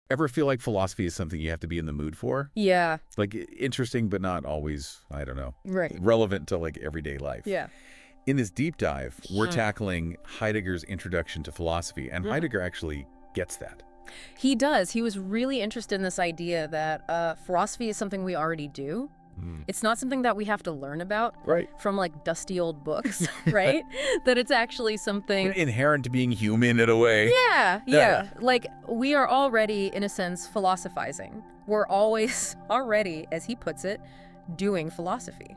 Ever feel like philosophy is something you have to be in the mood for? Yeah, Like interesting, but not always, I don't know, right. relevant to like everyday life. Yeah. In this deep dive, we're tackling Heidegger's introduction to philosophy, and Heidegger actually gets that. He does. He was really interested in this idea that philosophy is something we already do. It's not something that we have to learn about Right. from like dusty old books, right? That it's actually something. Inherent to being human in a way. Yeah. Like we are already, in a sense, philosophizing. We're always already, as he puts it, doing philosophy.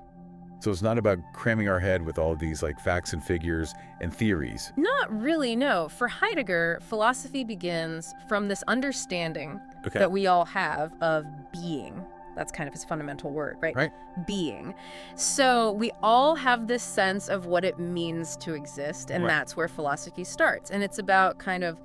So it's not about cramming our head with all of these like facts and figures and theories. Not really, no. For Heidegger, philosophy begins from this understanding Okay. that we all have of being. That's kind of his fundamental word, right? Right. Being. So we all have this sense of what it means to exist, and Right. that's where philosophy starts. And it's about kind of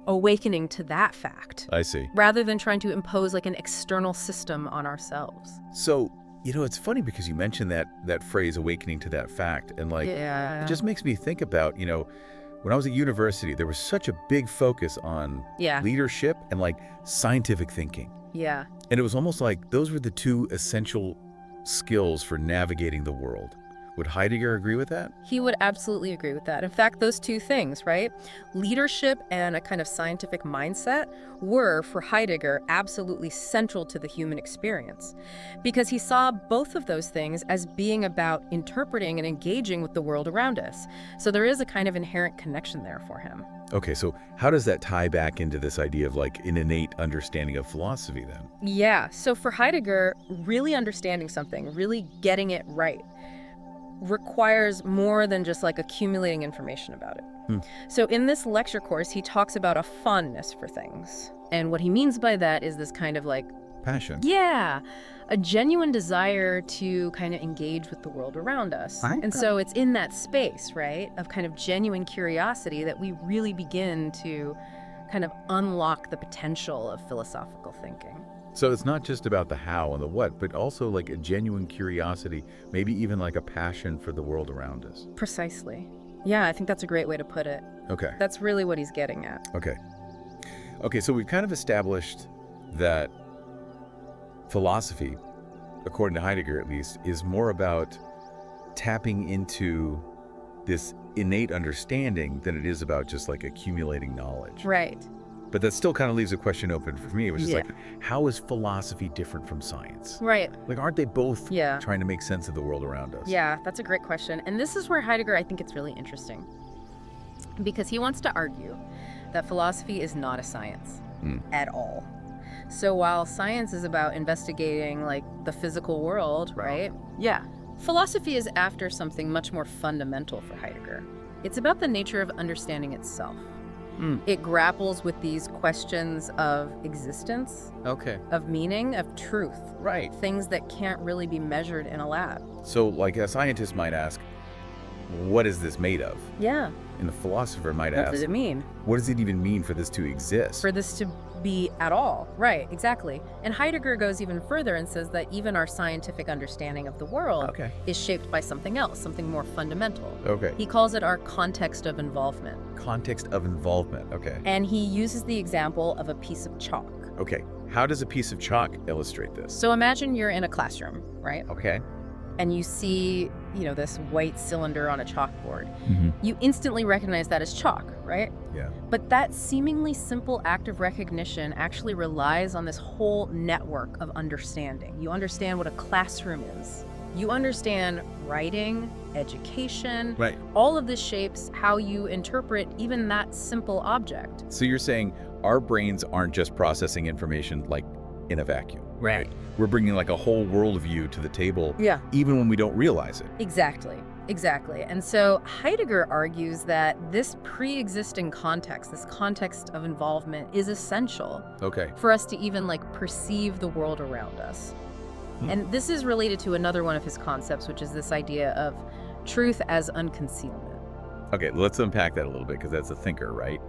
awakening to that fact, I see. rather than trying to impose like an external system on ourselves. So, it's funny because you mentioned that phrase, awakening to that fact, and like, Yeah. it just makes me think about, when I was at university, there was such a big focus on Yeah. leadership and like scientific thinking. Yeah. And it was almost like those were the two essential skills for navigating the world. Would Heidegger agree with that? He would absolutely agree with that. In fact, those two things, right? Leadership and a kind of scientific mindset were, for Heidegger, absolutely central to the human experience. Because he saw both of those things as being about interpreting and engaging with the world around us. So there is a kind of inherent connection there for him. Okay, so how does that tie back into this idea of like an innate understanding of philosophy then? Yeah, so for Heidegger, really understanding something, really getting it right, requires more than just like accumulating information about it. So in this lecture course, he talks about a fondness for things. And what he means by that is this kind of like, Passion. yeah, a genuine desire to kind of engage with the world around us. Right. And so it's in that space, right, of kind of genuine curiosity that we really begin to kind of unlock the potential of philosophical thinking. So it's not just about the how and the what, but also like a genuine curiosity, maybe even like a passion for the world around us. Precisely. Yeah, I think that's a great way to put it. Okay. That's really what he's getting at. Okay, so we've kind of established that philosophy, according to Heidegger at least, is more about tapping into this innate understanding than it is about just like accumulating knowledge. Right. But that still kind of leaves a question open for me, which is Yeah. like, how is philosophy different from science? Right. Like, aren't they both Yeah. trying to make sense of the world around us? Yeah, that's a great question. And this is where Heidegger, I think it's really interesting. Because he wants to argue that philosophy is not a science at all. So while science is about investigating like the physical world, right? Yeah. Philosophy is after something much more fundamental for Heidegger. It's about the nature of understanding itself. It grapples with these questions of existence, Okay. of meaning, of truth. Right. Things that can't really be measured in a lab. So, like, a scientist might ask, what is this made of? Yeah. And the philosopher might What ask, does it mean? what does it even mean for this to exist? For this to be at all. Right, exactly. And Heidegger goes even further and says that even our scientific understanding of the world Okay. is shaped by something else, something more fundamental. Okay. He calls it our context of involvement. Context of involvement. Okay. And he uses the example of a piece of chalk. Okay. How does a piece of chalk illustrate this? So imagine you're in a classroom, right? Okay. And you see, this white cylinder on a chalkboard. Mm-hmm. You instantly recognize that as chalk, right? Yeah. But that seemingly simple act of recognition actually relies on this whole network of understanding. You understand what a classroom is. You understand writing, education. Right. All of this shapes how you interpret even that simple object. So you're saying our brains aren't just processing information like in a vacuum. Right. We're bringing like a whole worldview to the table, Yeah. even when we don't realize it. Exactly. And so Heidegger argues that this pre-existing context, this context of involvement, is essential Okay. for us to even perceive the world around us. And this is related to another one of his concepts, which is this idea of truth as unconcealment. Okay, let's unpack that a little bit because that's a thinker, right?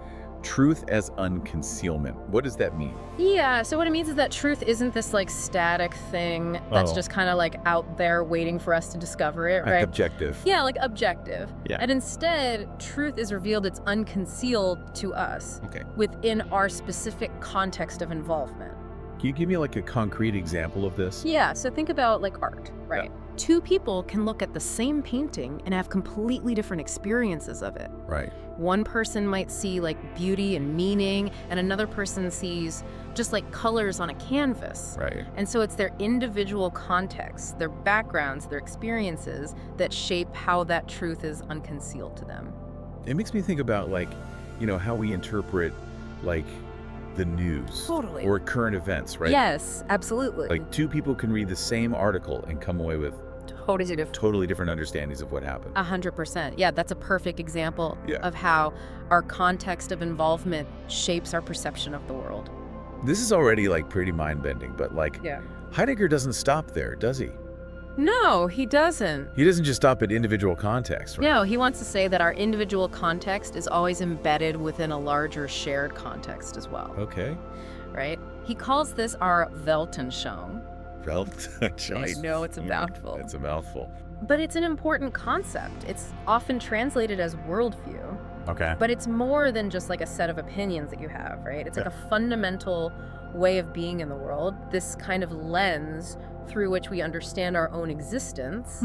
truth as unconcealment. What does that mean? Yeah, so what it means is that truth isn't this like static thing that's just kind of like out there waiting for us to discover it, right? Like objective. Yeah, like objective. Yeah. And instead, truth is revealed, it's unconcealed to us Okay. within our specific context of involvement. Can you give me like a concrete example of this? Yeah, so think about like art, right? Two people can look at the same painting and have completely different experiences of it. Right. One person might see like beauty and meaning, and another person sees just like colors on a canvas. Right. And so it's their individual contexts, their backgrounds, their experiences that shape how that truth is unconcealed to them. It makes me think about like, you know, how we interpret like the news. Totally. Or current events, right? Yes, absolutely. Like two people can read the same article and come away with totally different understandings of what happened. 100%. Yeah, that's a perfect example Yeah. of how our context of involvement shapes our perception of the world. This is already like pretty mind-bending, but like Yeah. Heidegger doesn't stop there, does he? No, he doesn't. He doesn't just stop at individual context, right? No, he wants to say that our individual context is always embedded within a larger shared context as well, Okay. right? He calls this our Weltanschauung. I know it's a mouthful. It's a mouthful. But it's an important concept. It's often translated as worldview, Okay. but it's more than just like a set of opinions that you have, right? It's like a fundamental way of being in the world, this kind of lens through which we understand our own existence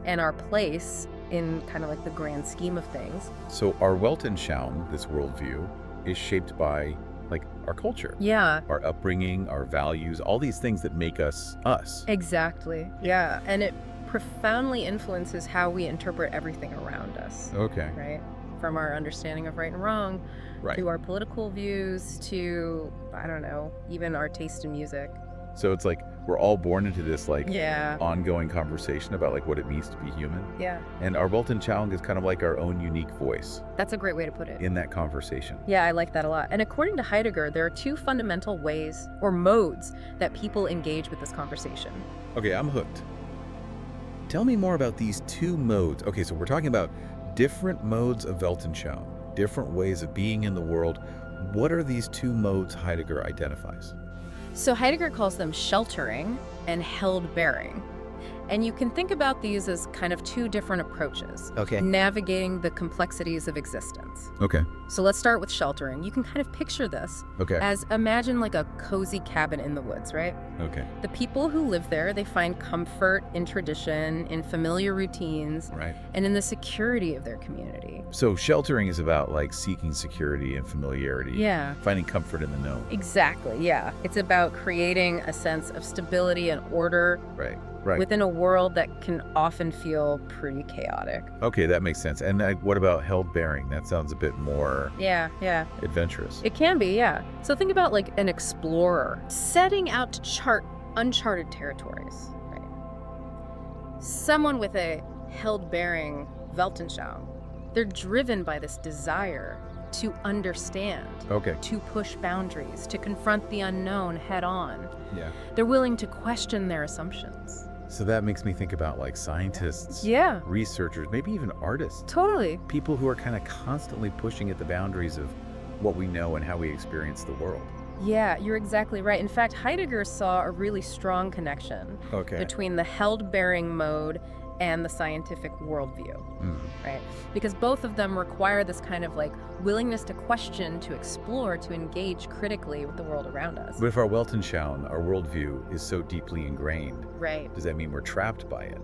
and our place in kind of like the grand scheme of things. So our Weltanschauung, this worldview, is shaped by like our culture, Yeah, our upbringing, our values, all these things that make us us. exactly. Yeah, and it profoundly influences how we interpret everything around us, Okay. right? From our understanding of right and wrong Right. to our political views to, I don't know, even our taste in music. So it's like we're all born into this like Yeah. ongoing conversation about like what it means to be human. Yeah, And our Weltanschauung is kind of like our own unique voice that's a great way to put it. in that conversation. Yeah, I like that a lot. And according to Heidegger, there are two fundamental ways or modes that people engage with this conversation. Okay, I'm hooked. Tell me more about these two modes. Okay, so we're talking about different modes of Weltanschauung, different ways of being in the world. What are these two modes Heidegger identifies? So Heidegger calls them sheltering and held bearing. And you can think about these as kind of two different approaches, Okay. navigating the complexities of existence. Okay. So let's start with sheltering. You can kind of picture this Okay. as imagine like a cozy cabin in the woods, right? Okay. The people who live there, they find comfort in tradition, in familiar routines, Right. and in the security of their community. So sheltering is about like seeking security and familiarity. Yeah. Finding comfort in the known. Exactly, yeah. It's about creating a sense of stability and order Right. Right. within a world that can often feel pretty chaotic. Okay, that makes sense. And what about held bearing? That sounds a bit more Yeah. adventurous. It can be, yeah. So think about like an explorer setting out to chart uncharted territories, right? Someone with a held bearing Weltanschauung, they're driven by this desire to understand, Okay. to push boundaries, to confront the unknown head on. Yeah. They're willing to question their assumptions. So that makes me think about like scientists, Yeah, researchers, maybe even artists. totally. People who are kind of constantly pushing at the boundaries of what we know and how we experience the world. Yeah, you're exactly right. In fact, Heidegger saw a really strong connection Okay. between the held-bearing mode and the scientific worldview, right? Because both of them require this kind of like willingness to question, to explore, to engage critically with the world around us. But if our Weltanschauung, our worldview, is so deeply ingrained, Right. does that mean we're trapped by it?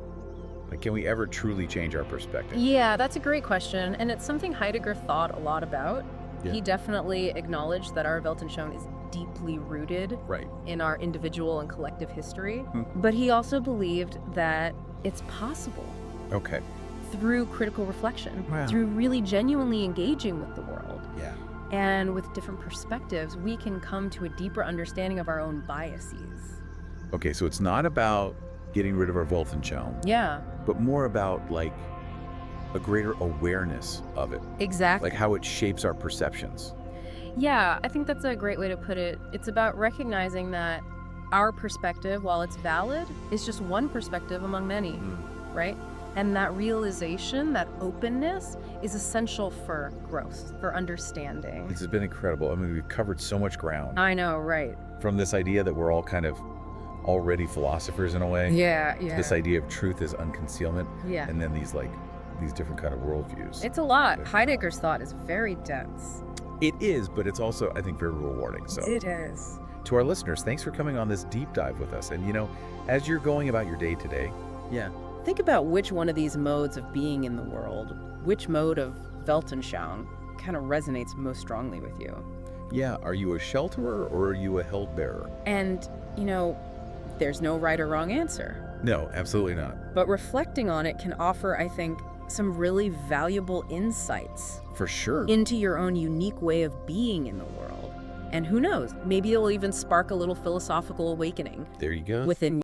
Like, can we ever truly change our perspective? Yeah, that's a great question, and it's something Heidegger thought a lot about. Yeah. He definitely acknowledged that our Weltanschauung is deeply rooted Right. in our individual and collective history, Hmm. but he also believed that it's possible Okay. through critical reflection, Wow. through really genuinely engaging with the world. Yeah. And with different perspectives, we can come to a deeper understanding of our own biases. Okay, so it's not about getting rid of our Weltanschauung, Yeah, but more about like a greater awareness of it, exactly. like how it shapes our perceptions. Yeah, I think that's a great way to put it. It's about recognizing that our perspective, while it's valid, is just one perspective among many, right? And that realization, that openness, is essential for growth, for understanding. This has been incredible. I mean, we've covered so much ground. I know, right? From this idea that we're all kind of already philosophers in a way. Yeah. To this idea of truth as unconcealment. Yeah. And then these different kind of worldviews. It's a lot. Heidegger's thought is very dense. It is, but it's also, I think, very rewarding. So It is. to our listeners, thanks for coming on this deep dive with us. And, as you're going about your day today, Think about which one of these modes of being in the world, which mode of Weltanschauung kind of resonates most strongly with you. are you a shelterer or are you a held bearer? And, there's no right or wrong answer. No, absolutely not. But reflecting on it can offer, I think, some really valuable insights For sure. into your own unique way of being in the world. And who knows, maybe it'll even spark a little philosophical awakening There you go. within